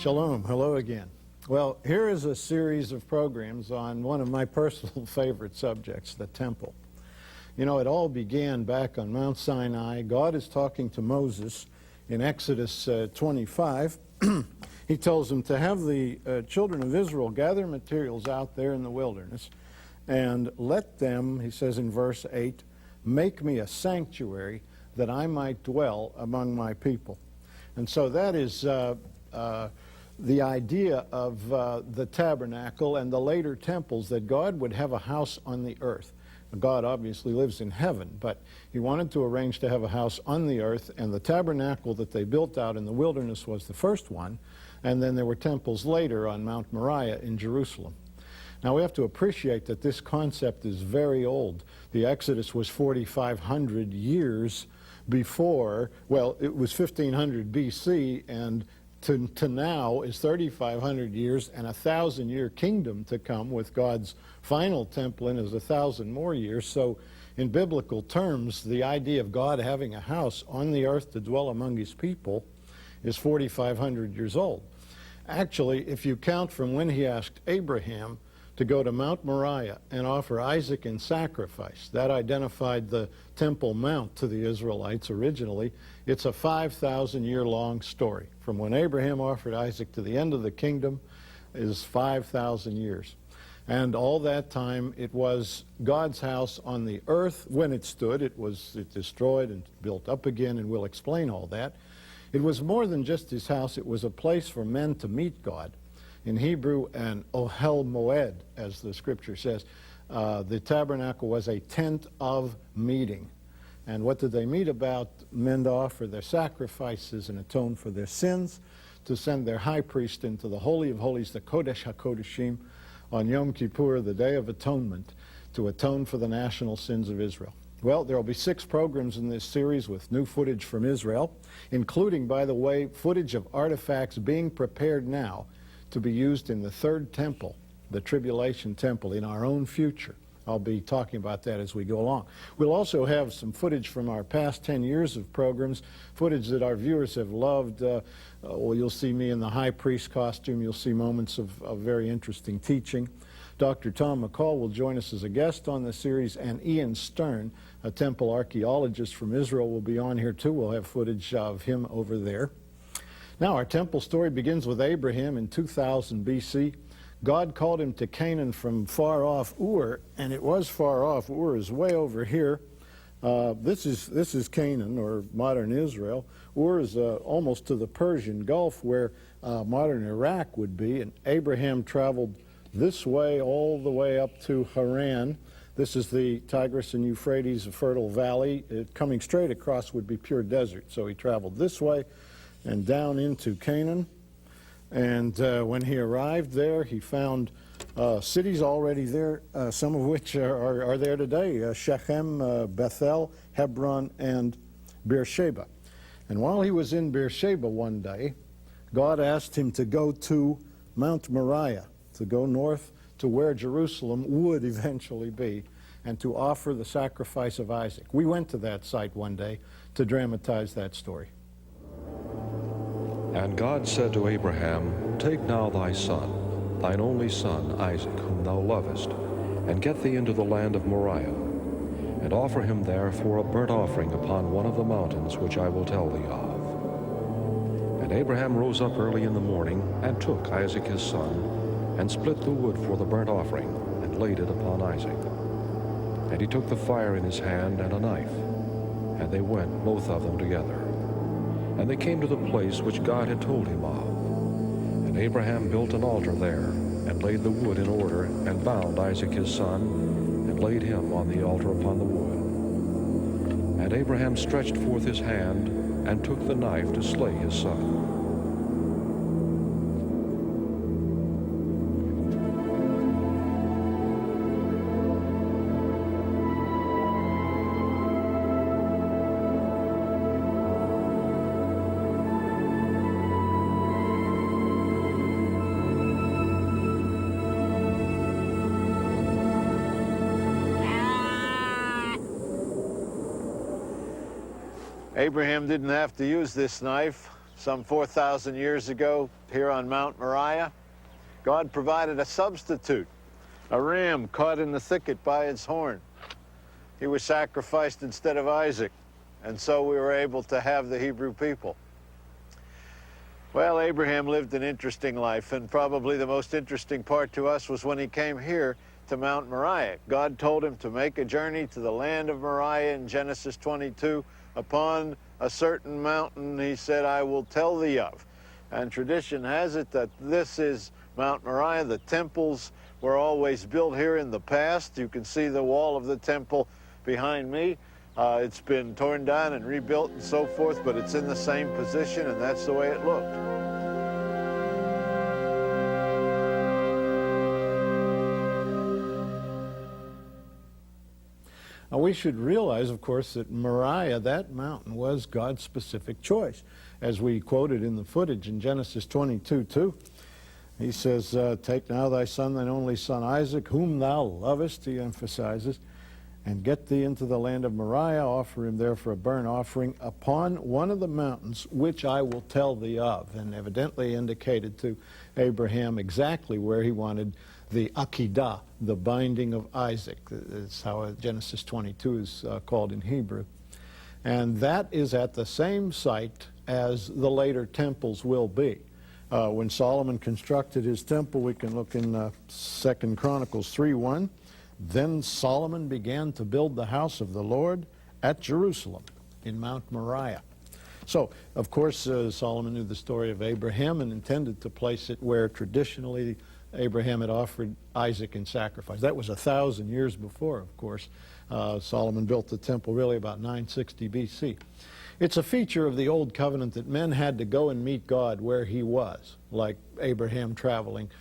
Shalom. Hello again. Well, here is a series of programs on one of my personal favorite subjects, the temple. You know, it all began back on Mount Sinai. God is talking to Moses in Exodus 25. He tells him to have the children of Israel gather materials out there in the wilderness and let them, he says in verse 8, make me a sanctuary that I might dwell among my people. And so that is the idea of the tabernacle and the later temples, that God would have a house on the earth. God obviously lives in heaven, but he wanted to arrange to have a house on the earth, and the tabernacle that they built out in the wilderness was the first one, and then there were temples later on Mount Moriah in Jerusalem. Now we have to appreciate that this concept is very old. The Exodus was 4,500 years before, well, it was 1500 BC, and to now is 3,500 years and a 1,000-year kingdom to come, with God's final temple in is 1,000 more years. So in biblical terms, the idea of God having a house on the earth to dwell among his people is 4,500 years old. Actually, if you count from when he asked Abraham to go to Mount Moriah and offer Isaac in sacrifice, that identified the Temple Mount to the Israelites originally. It's a 5,000-year-long story. From when Abraham offered Isaac to the end of the kingdom is 5,000 years. And all that time it was God's house on the earth. When it stood, it destroyed and built up again, and we'll explain all that. It was more than just his house. It was a place for men to meet God. In Hebrew, an ohel moed, as the scripture says. The tabernacle was a tent of meeting. And what did they meet about? Men to offer their sacrifices and atone for their sins, to send their high priest into the Holy of Holies, the Kodesh HaKodeshim, on Yom Kippur, the Day of Atonement, to atone for the national sins of Israel. Well, there will be 6 programs in this series with new footage from Israel, including, by the way, footage of artifacts being prepared now to be used in the third temple, the tribulation temple, in our own future. I'll be talking about that as we go along. We'll also have some footage from our past 10 years of programs, footage that our viewers have loved. Well, you'll see me in the high priest costume. You'll see moments of very interesting teaching. Dr. Tom McCall will join us as a guest on the series, and Ian Stern, a temple archaeologist from Israel, will be on here too. We'll have footage of him over there. Now, our temple story begins with Abraham in 2000 BC. God called him to Canaan from far off Ur, and it was far off. Ur is way over here. This is Canaan, or modern Israel. Ur is almost to the Persian Gulf, where modern Iraq would be, and Abraham traveled this way all the way up to Haran. This is the Tigris and Euphrates, a fertile valley. Coming straight across would be pure desert, so he traveled this way and down into Canaan. And when he arrived there, he found cities already there, some of which are there today, Shechem, Bethel, Hebron, and Beersheba. And while he was in Beersheba one day, God asked him to go to Mount Moriah, to go north to where Jerusalem would eventually be, and to offer the sacrifice of Isaac. We went to that site one day to dramatize that story. And God said to Abraham, Take now thy son, thine only son, Isaac, whom thou lovest, and get thee into the land of Moriah, and offer him there for a burnt offering upon one of the mountains which I will tell thee of. And Abraham rose up early in the morning, and took Isaac his son, and split the wood for the burnt offering, and laid it upon Isaac. And he took the fire in his hand and a knife, and they went both of them together. And they came to the place which God had told him of. And Abraham built an altar there, and laid the wood in order, and bound Isaac his son, and laid him on the altar upon the wood. And Abraham stretched forth his hand, and took the knife to slay his son. Abraham didn't have to use this knife. some 4,000 years ago here on Mount Moriah, God provided a substitute, a ram caught in the thicket by its horn. He was sacrificed instead of Isaac, and so we were able to have the Hebrew people. Well, Abraham lived an interesting life, and probably the most interesting part to us was when he came here to Mount Moriah. God told him to make a journey to the land of Moriah in Genesis 22. Upon a certain mountain, he said, I will tell thee of. And tradition has it that this is Mount Moriah. The temples were always built here in the past. You can see the wall of the temple behind me. It's been torn down and rebuilt and so forth, but it's in the same position, and that's the way it looked. Now, we should realize, of course, that Moriah, that mountain, was God's specific choice. As we quoted in the footage in Genesis 22:2, he says, take now thy son, thine only son Isaac, whom thou lovest, he emphasizes, and get thee into the land of Moriah, offer him there for a burnt offering upon one of the mountains which I will tell thee of. And evidently indicated to Abraham exactly where he wanted the Akedah, the binding of Isaac. That's how Genesis 22 is called in Hebrew. And that is at the same site as the later temples will be. When Solomon constructed his temple, we can look in 2 Chronicles 3:1. Then Solomon began to build the house of the Lord at Jerusalem in Mount Moriah. So, of course, Solomon knew the story of Abraham and intended to place it where traditionally Abraham had offered Isaac in sacrifice. That was 1,000 years before, of course. Solomon built the temple really about 960 BC. It's a feature of the Old Covenant that men had to go and meet God where he was, like Abraham traveling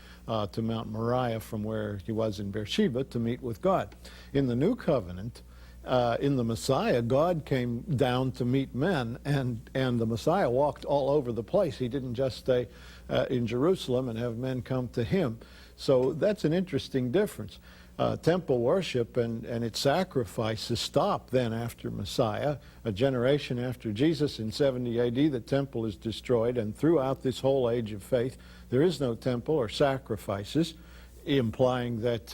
to Mount Moriah from where he was in Beersheba to meet with God. In the New Covenant, in the Messiah, God came down to meet men, and the Messiah walked all over the place. He didn't just stay in Jerusalem and have men come to him. So that's an interesting difference. Temple worship and its sacrifices stopped then after Messiah. A generation after Jesus in 70 AD, the temple is destroyed, and throughout this whole age of faith, there is no temple or sacrifices, implying that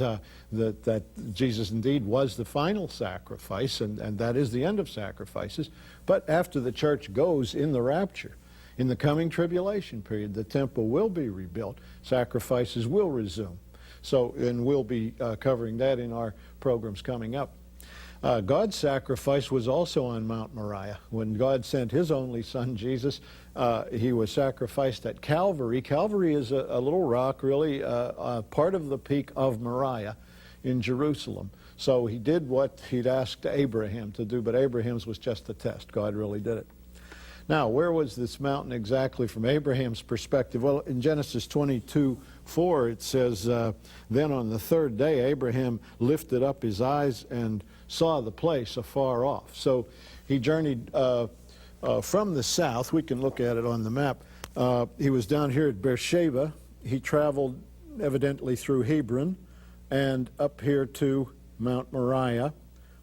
that Jesus indeed was the final sacrifice, and that is the end of sacrifices. But after the church goes in the rapture, in the coming tribulation period, the temple will be rebuilt. Sacrifices will resume. So, and we'll be covering that in our programs coming up. God's sacrifice was also on Mount Moriah. When God sent his only son, Jesus, he was sacrificed at Calvary. Calvary is a little rock, really, part of the peak of Moriah in Jerusalem. So he did what he'd asked Abraham to do, but Abraham's was just a test. God really did it. Now, where was this mountain exactly from Abraham's perspective? Well, in Genesis 22:4, it says, then on the third day, Abraham lifted up his eyes and saw the place afar off. So he journeyed from the south. We can look at it on the map. He was down here at Beersheba. He traveled evidently through Hebron and up here to Mount Moriah,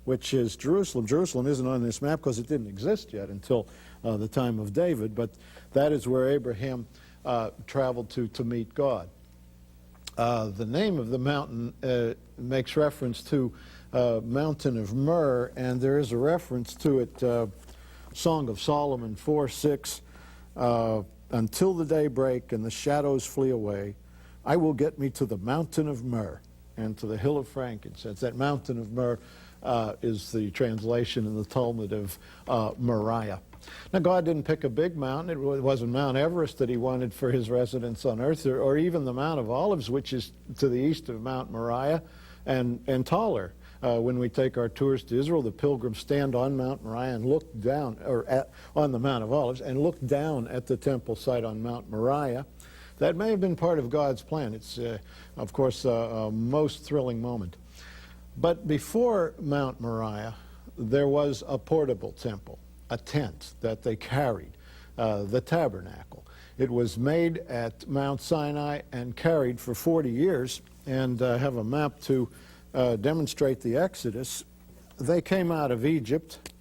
which is Jerusalem. Jerusalem isn't on this map because it didn't exist yet until the time of David, but that is where Abraham traveled to meet God. The name of the mountain makes reference to Mountain of Myrrh, and there is a reference to it, Song of Solomon 4:6, until the day break and the shadows flee away, I will get me to the Mountain of Myrrh and to the hill of frankincense. That Mountain of Myrrh is the translation in the Talmud of Moriah. Now, God didn't pick a big mountain. It wasn't Mount Everest that he wanted for his residence on earth, or even the Mount of Olives, which is to the east of Mount Moriah and taller. When we take our tours to Israel, the pilgrims stand on Mount Moriah and look down, or on the Mount of Olives, and look down at the temple site on Mount Moriah. That may have been part of God's plan. It's, of course, a most thrilling moment. But before Mount Moriah, there was a portable temple, a tent that they carried, the Tabernacle. It was made at Mount Sinai and carried for 40 years, and have a map to demonstrate the Exodus. They came out of Egypt.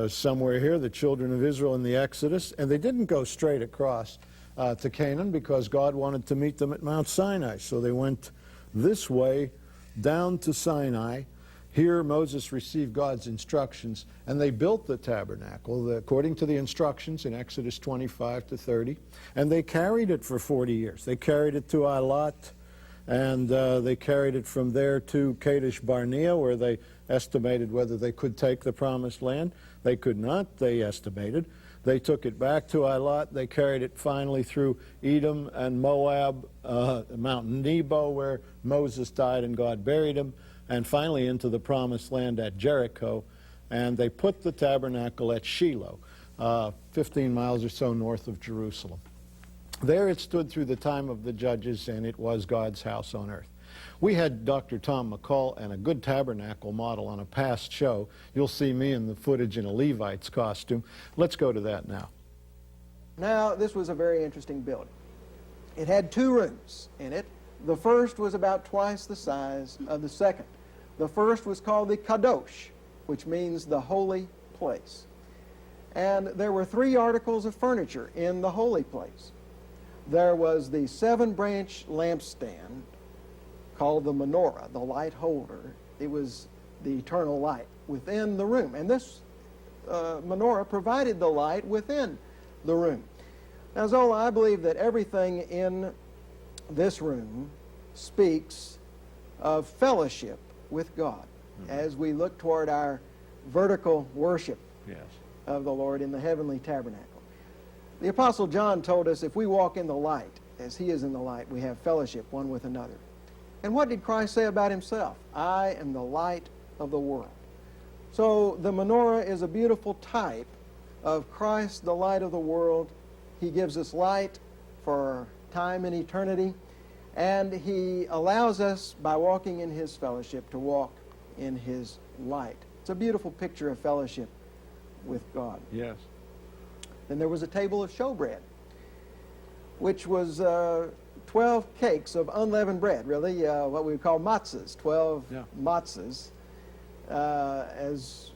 somewhere here, the children of Israel in the Exodus, and they didn't go straight across to Canaan because God wanted to meet them at Mount Sinai. So they went this way down to Sinai. Here Moses received God's instructions, and they built the tabernacle according to the instructions in Exodus 25 to 30, and they carried it for 40 years. They carried it to Eilat, and they carried it from there to Kadesh Barnea, where they estimated whether they could take the promised land. They could not, they estimated. They took it back to Eilat. They carried it finally through Edom and Moab, Mount Nebo, where Moses died and God buried him, and finally into the promised land at Jericho. And they put the tabernacle at Shiloh, 15 miles or so north of Jerusalem. There it stood through the time of the judges, and it was God's house on earth. We had Dr. Tom McCall and a good tabernacle model on a past show. You'll see me in the footage in a Levite's costume. Let's go to that now. Now, this was a very interesting building. It had 2 rooms in it. The first was about twice the size of the second. The first was called the Kadosh, which means the holy place. And there were 3 articles of furniture in the holy place. There was the 7-branch lampstand called the menorah, the light holder. It was the eternal light within the room. And this menorah provided the light within the room. Now, Zola, I believe that everything in this room speaks of fellowship with God as we look toward our vertical worship of the Lord in the heavenly tabernacle. The Apostle John told us if we walk in the light, as he is in the light, we have fellowship one with another. And what did Christ say about himself? I am the light of the world. So the menorah is a beautiful type of Christ, the light of the world. He gives us light for time and eternity, and he allows us, by walking in his fellowship, to walk in his light. It's a beautiful picture of fellowship with God. Yes. Then there was a table of showbread, which was 12 cakes of unleavened bread, really, what we would call matzahs, 12 matzahs. As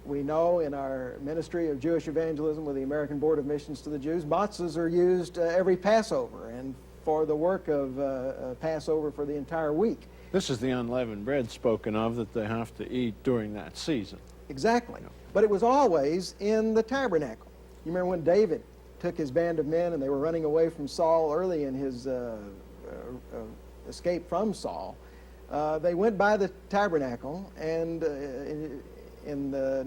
we know in our ministry of Jewish evangelism with the American Board of Missions to the Jews, matzahs are used every Passover and for the work of Passover for the entire week. This is the unleavened bread spoken of that they have to eat during that season. Exactly. But it was always in the tabernacle. You remember when David took his band of men and they were running away from Saul early in his escape from Saul. They went by the tabernacle and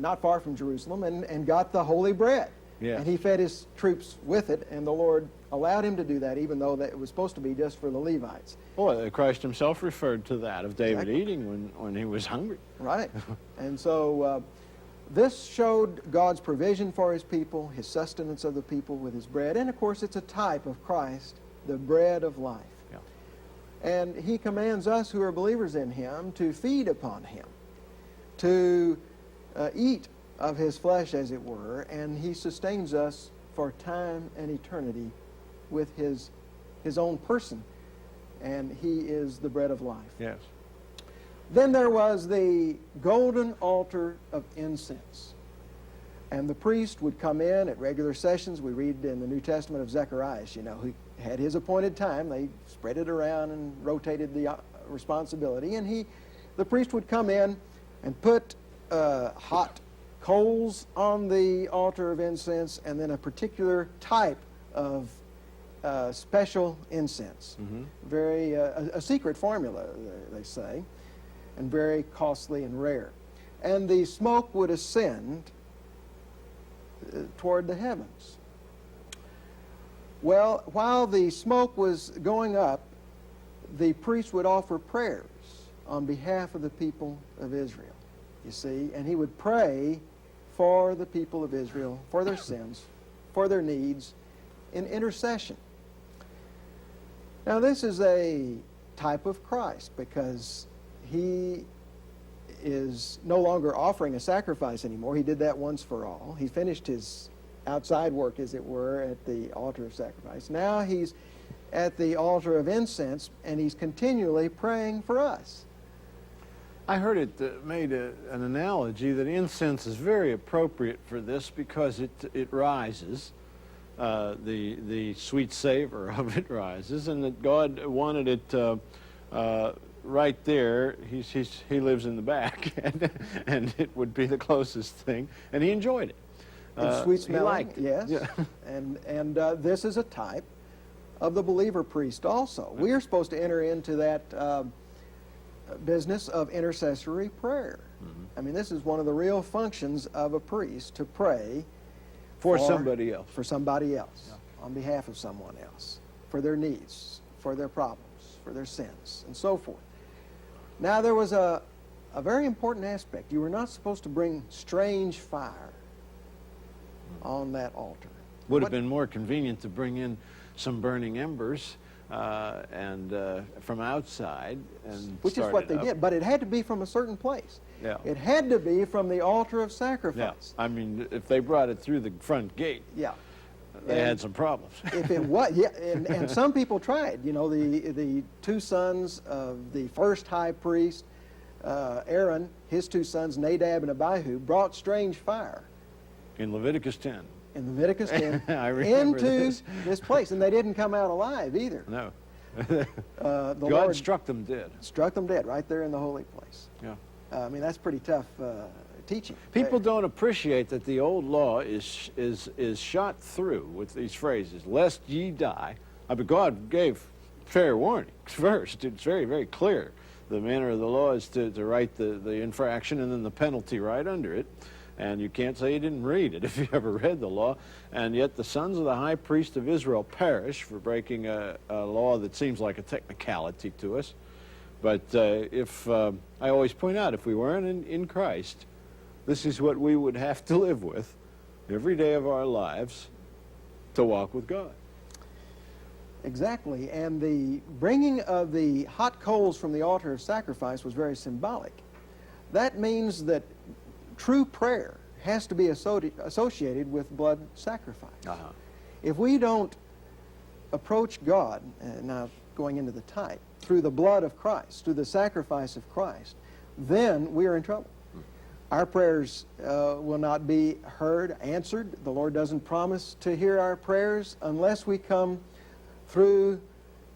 not far from Jerusalem and got the holy bread. Yes. And he fed his troops with it, and the Lord allowed him to do that, even though that it was supposed to be just for the Levites. Boy, Christ himself referred to that, of David eating when he was hungry. Right. And so this showed God's provision for his people, his sustenance of the people with his bread, and of course it's a type of Christ, the bread of life. Yeah. And he commands us who are believers in him to feed upon him, to eat of his flesh, as it were, and he sustains us for time and eternity with his own person, and he is the bread of life. Yes. Then there was the golden altar of incense, and the priest would come in at regular sessions. We read in the New Testament of Zechariah, you know, he had his appointed time. They spread it around and rotated the responsibility, and the priest would come in and put hot coals on the altar of incense, and then a particular type of special incense. Very a secret formula, they say, and very costly and rare. And the smoke would ascend toward the heavens. Well, while the smoke was going up, the priest would offer prayers on behalf of the people of Israel, you see, and he would pray for the people of Israel, for their sins, for their needs, in intercession. Now, this is a type of Christ because he is no longer offering a sacrifice anymore. He did that once for all. He finished his outside work, as it were, at the altar of sacrifice. Now he's at the altar of incense, and he's continually praying for us. I heard it made an analogy that incense is very appropriate for this because it rises. The sweet savor of it rises, and that God wanted it right there. He lives in the back, and it would be the closest thing, and he enjoyed it. It's sweet smelling, he liked it. yes. Yeah. And this is a type of the believer priest also. We are supposed to enter into that business of intercessory prayer. I mean, this is one of the real functions of a priest, to pray For somebody else. For somebody else, on behalf of someone else, for their needs, for their problems, for their sins, and so forth. Now, there was a very important aspect. You were not supposed to bring strange fire on that altar. Would have been more convenient to bring in some burning embers from outside, and which is start what it they up. did, but it had to be from a certain place. Yeah. It had to be from the altar of Yeah, sacrifice. I mean, if they brought it through the front gate, Yeah. they And had some problems. If it was, yeah, and some people tried. You know, the two sons of the first high priest, Aaron, his two sons, Nadab and Abihu, brought strange fire In Leviticus 10. in Leviticus 10 I remember into this. place, and they didn't come out alive either. No. The God Lord struck them dead. struck them dead right there in the holy place. Yeah. I mean, that's pretty tough teaching. People don't appreciate that the old law is shot through with these phrases, lest ye die. I mean, God gave fair warning first. It's very, very clear. The manner of the law is to write the infraction and then the penalty right under it. And you can't say you didn't read it if you ever read the law. And yet the sons of the high priest of Israel perish for breaking a law that seems like a technicality to us. But I always point out, if we weren't in Christ, this is what we would have to live with every day of our lives to walk with God. Exactly, and the bringing of the hot coals from the altar of sacrifice was very symbolic. That means that true prayer has to be associated with blood sacrifice. Uh-huh. If we don't approach God, now going into the type, through the blood of Christ, through the sacrifice of Christ, then we are in trouble. Our prayers will not be heard, answered. The Lord doesn't promise to hear our prayers unless we come through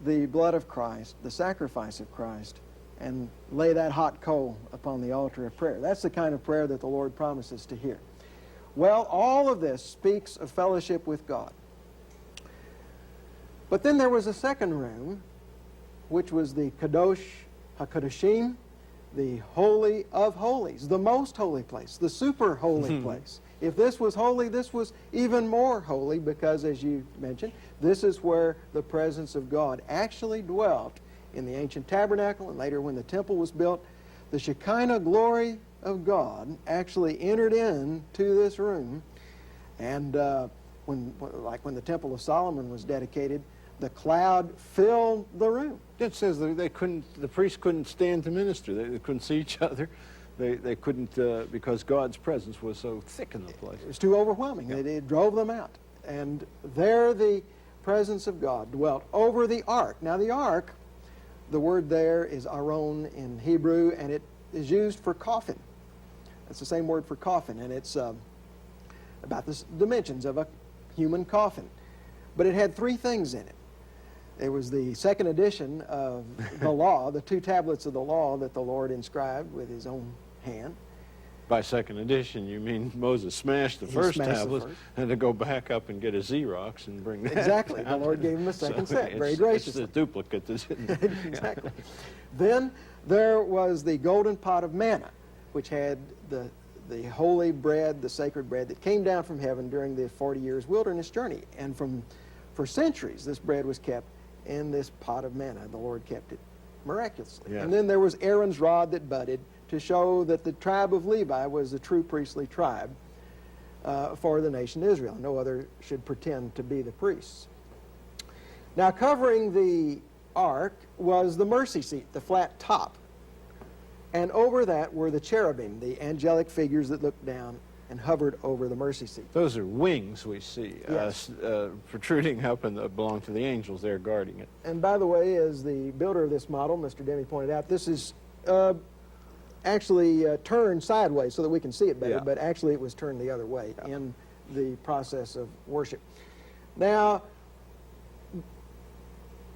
the blood of Christ, the sacrifice of Christ, and lay that hot coal upon the altar of prayer. That's the kind of prayer that the Lord promises to hear. Well, all of this speaks of fellowship with God. But then there was a second room, which was the Kadosh HaKadoshim, the Holy of Holies, the most holy place, the super holy place. If this was holy, this was even more holy because, as you mentioned, this is where the presence of God actually dwelt in the ancient tabernacle, and later when the temple was built. The Shekinah glory of God actually entered into this room, and when the Temple of Solomon was dedicated, the cloud filled the room. It says that the priests couldn't stand to minister. They couldn't see each other. They couldn't, because God's presence was so thick in the place. It was too overwhelming. Yeah. It drove them out. And there the presence of God dwelt over the ark. Now the ark, the word there is aron in Hebrew, and it is used for coffin. That's the same word for coffin, and it's about the dimensions of a human coffin. But it had three things in it. It was the second edition of the law, the two tablets of the law that the Lord inscribed with his own hand. By second edition, you mean Moses smashed the first smashed the tablets first. and to go back up and get a Xerox and bring that Exactly. The down. Lord gave him a second set, very It's graciously. a duplicate that's in there. Exactly. Then there was the golden pot of manna, which had the holy bread, the sacred bread that came down from heaven during the 40 years wilderness journey. And for centuries, this bread was kept in this pot of manna. The Lord kept it miraculously. Yeah. And then there was Aaron's rod that budded to show that the tribe of Levi was the true priestly tribe for the nation Israel. No other should pretend to be the priests. Now, covering the ark was the mercy seat, the flat top. And over that were the cherubim, the angelic figures that looked down and hovered over the mercy seat. Those are wings we see Yes. protruding up and belong to the angels there guarding it. And by the way, as the builder of this model, Mr. Demme pointed out, this is actually turned sideways so that we can see it better, Yeah. but actually it was turned the other way in the process of worship. Now,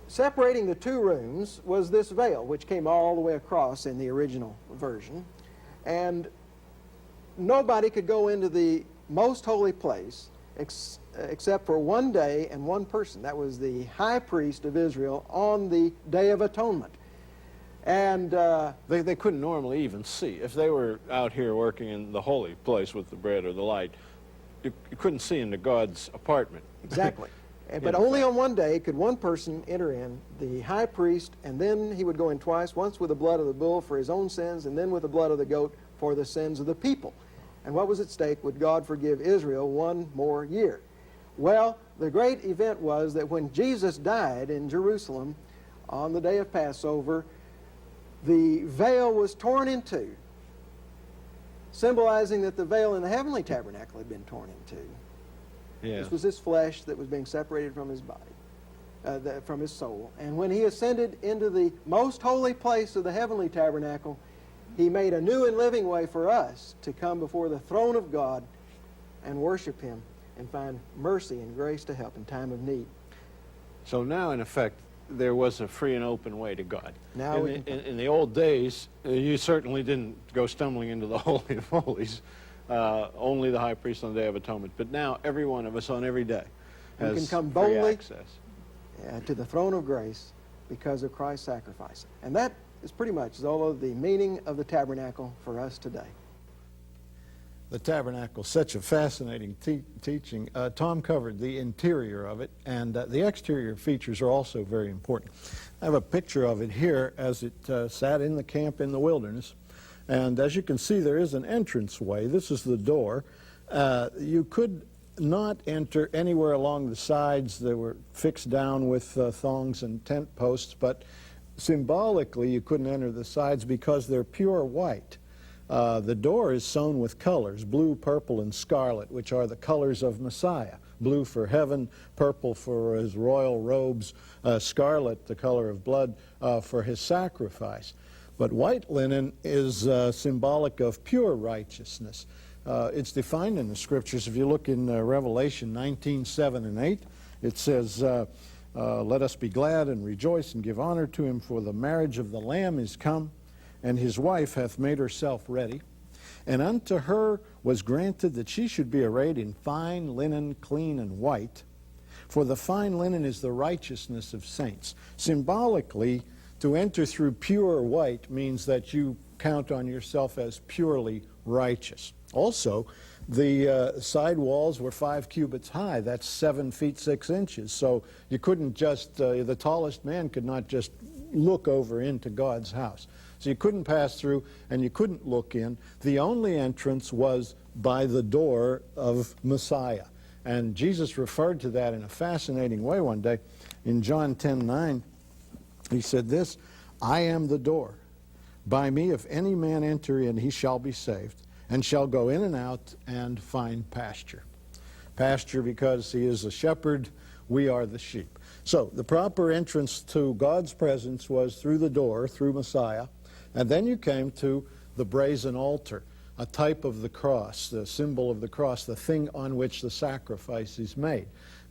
separating the two rooms was this veil, which came all the way across in the original version. And nobody could go into the most holy place except for one day and one person. That was the high priest of Israel on the Day of Atonement. And They couldn't normally even see. If they were out here working in the holy place with the bread or the light, you couldn't see into God's apartment. exactly. But only on one day could one person enter in, the high priest, and then he would go in twice, once with the blood of the bull for his own sins, and then with the blood of the goat for the sins of the people. And what was at stake? Would God forgive Israel one more year? Well, the great event was that when Jesus died in Jerusalem on the day of Passover, the veil was torn in two, symbolizing that the veil in the heavenly tabernacle had been torn in two. Yes. This was his flesh that was being separated from his body, from his soul. And when he ascended into the most holy place of the heavenly tabernacle, he made a new and living way for us to come before the throne of God and worship him and find mercy and grace to help in time of need. So now, in effect, there was a free and open way to God. Now we can in the old days, you certainly didn't go stumbling into the Holy of Holies. Only the high priest on the Day of Atonement. But now, every one of us on every day has can come free boldly access. to the throne of grace because of Christ's sacrifice. And that is pretty much, Zola, the meaning of the tabernacle for us today. The tabernacle, such a fascinating teaching. Tom covered the interior of it, and the exterior features are also very important. I have a picture of it here as it sat in the camp in the wilderness. And as you can see, there is an entranceway. This is the door. You could not enter anywhere along the sides. They were fixed down with thongs and tent posts, but symbolically you couldn't enter the sides because they're pure white. The door is sewn with colors, blue, purple, and scarlet, which are the colors of Messiah. Blue for heaven, purple for his royal robes, scarlet, the color of blood, for his sacrifice. But white linen is symbolic of pure righteousness. It's defined in the Scriptures. If you look in Revelation 19:7 and 8, it says, let us be glad and rejoice and give honor to him, for the marriage of the Lamb is come, and his wife hath made herself ready. And unto her was granted that she should be arrayed in fine linen, clean and white. For the fine linen is the righteousness of saints. Symbolically, to enter through pure white means that you count on yourself as purely righteous. Also, the side walls were 5 cubits high. That's 7 feet 6 inches. So you couldn't just, the tallest man could not just look over into God's house. So you couldn't pass through and you couldn't look in. The only entrance was by the door of Messiah. And Jesus referred to that in a fascinating way one day. In John 10:9, he said this, I am the door. By me, if any man enter in, he shall be saved, and shall go in and out and find pasture. Pasture because he is a shepherd, we are the sheep. So the proper entrance to God's presence was through the door, through Messiah, and then you came to the brazen altar, a type of the cross, the symbol of the cross, the thing on which the sacrifice is made.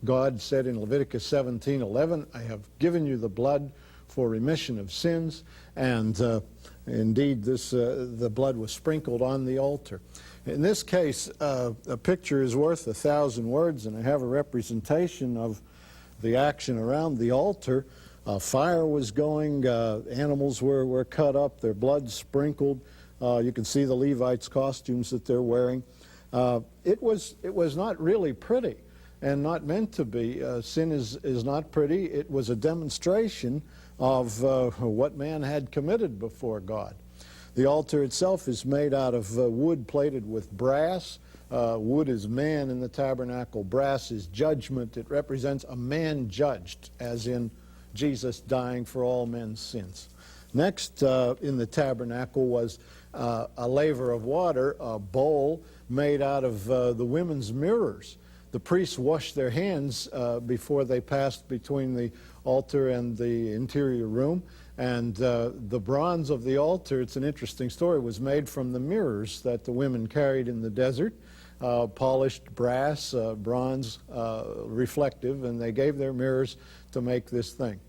God said in Leviticus 17:11, I have given you the blood for remission of sins, and indeed the blood was sprinkled on the altar. In this case, a picture is worth 1,000 words, and I have a representation of the action around the altar. Fire was going, animals were cut up, their blood sprinkled. You can see the Levites' costumes that they're wearing. It was not really pretty and not meant to be. Sin is not pretty. It was a demonstration of what man had committed before God. The altar itself is made out of wood plated with brass. Wood is man in the tabernacle. Brass is judgment. It represents a man judged, as in Jesus dying for all men's sins. Next in the tabernacle was a laver of water, a bowl made out of the women's mirrors. The priests washed their hands before they passed between the altar and the interior room, And the bronze of the altar, it's an interesting story, was made from the mirrors that the women carried in the desert, polished brass, bronze, reflective, and they gave their mirrors to make this thing.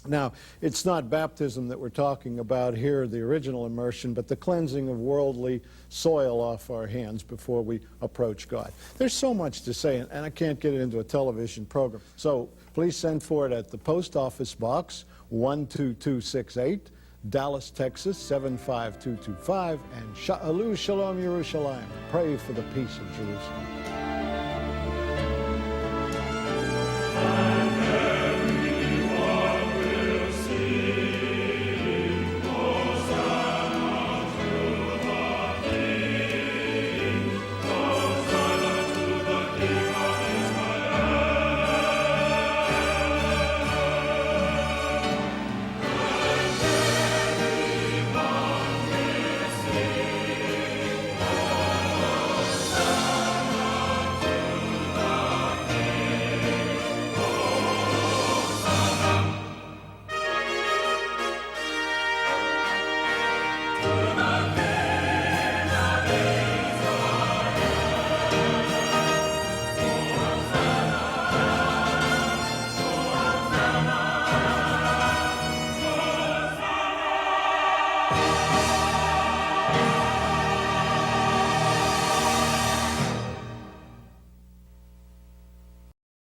Now, it's not baptism that we're talking about here, the original immersion, but the cleansing of worldly soil off our hands before we approach God. There's so much to say, and I can't get it into a television program. So please send for it at the Post Office Box 12268, Dallas, Texas 75225, and Shalom Yerushalayim. Pray for the peace of Jerusalem.